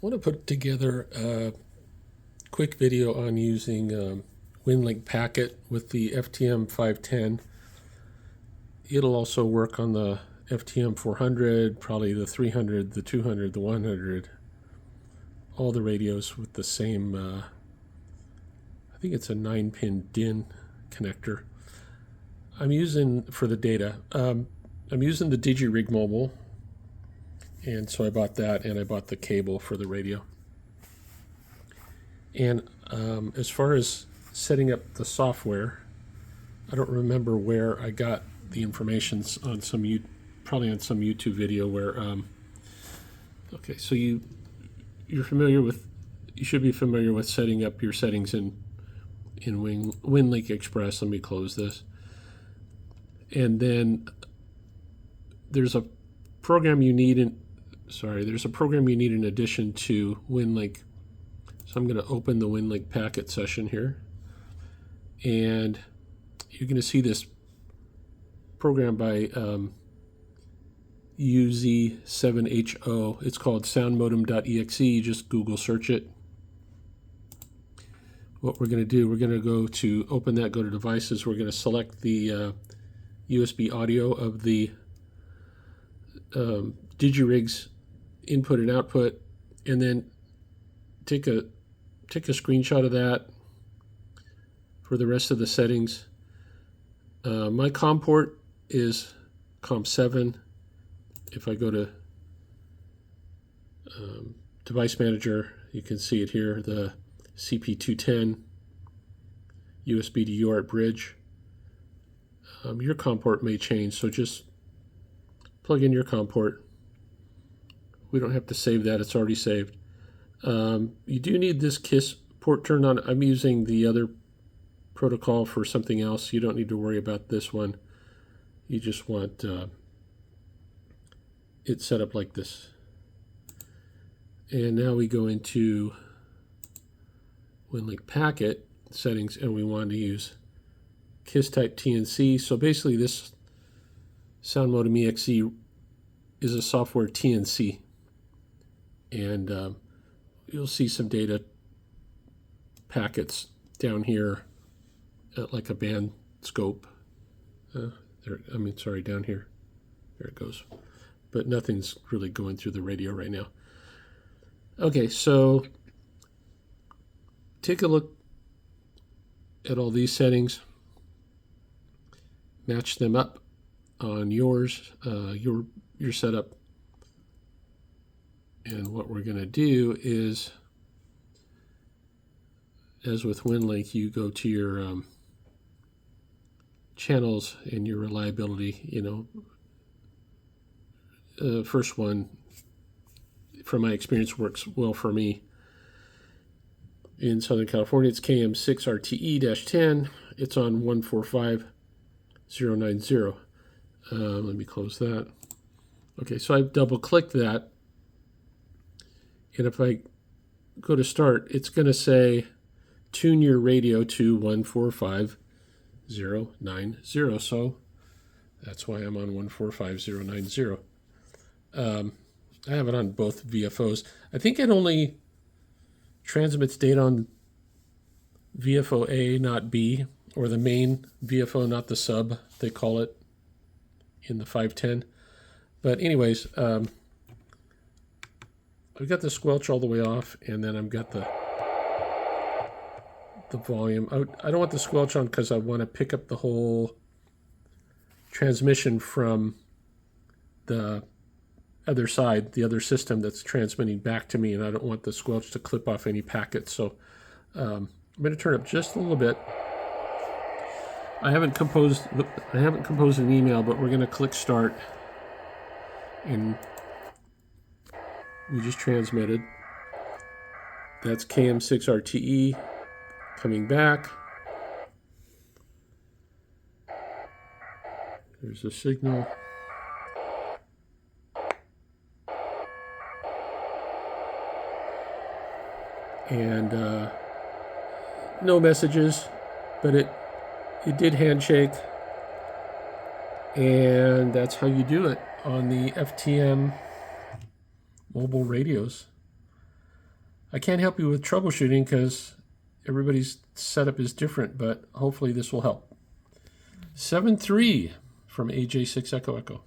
want to put together a quick video on using Winlink Packet with the FTM-510. It'll also work on the FTM-400, probably the 300, the 200, the 100, all the radios with the same, I think it's a 9-pin DIN connector. I'm using, for the data, I'm using the Digirig mobile, and so I bought that, and I bought the cable for the radio. And as far as setting up the software, I don't remember where I got the information on probably on some YouTube video where, okay, so you're familiar with, you should be familiar with setting up your settings in Winlink Express. Let me close this. And then there's a program you need in addition to Winlink. So I'm going to open the Winlink Packet session here, and you're going to see this program by UZ7HO. It's called Soundmodem.exe. You just Google search it. What we're going to do, we're going to go to open that, go to devices. We're going to select the USB audio of the Digirig's input and output, and then take a screenshot of that for the rest of the settings. My COM port is COM7. If I go to Device Manager, you can see it here, the CP210 USB to UART bridge. Your COM port may change, so just plug in your COM port. We don't have to save that, it's already saved. You do need this KISS port turned on. I'm using the other protocol for something else. You don't need to worry about this one. You just want it set up like this. And now we go into Winlink Packet settings, and we want to use KISS type TNC. So basically this Soundmodem.exe is a software TNC. And you'll see some data packets down here at like a band scope. Down here. There it goes. But nothing's really going through the radio right now. Okay, so take a look at all these settings. Match them up on yours, your setup. And what we're going to do is, as with Winlink, you go to your channels and your reliability. First one, from my experience, works well for me. In Southern California, it's KM6RTE-10. It's on 145090. Let me close that. Okay, so I've double-clicked that. And if I go to start, it's going to say, tune your radio to 145090. So that's why I'm on 145090. I have it on both VFOs. I think it only transmits data on VFO A, not B, or the main VFO, not the sub, they call it in the 510. But anyways, I've got the squelch all the way off, and then I've got the volume. I don't want the squelch on because I want to pick up the whole transmission from the other side, the other system that's transmitting back to me, and I don't want the squelch to clip off any packets. So I'm going to turn up just a little bit. I haven't composed an email, but we're going to click start, and we just transmitted. That's KM6RTE coming back. There's a signal. And no messages, but it did handshake. And that's how you do it on the FTM mobile radios. I can't help you with troubleshooting because everybody's setup is different, but hopefully this will help. 7-3 from AJ6 Echo Echo.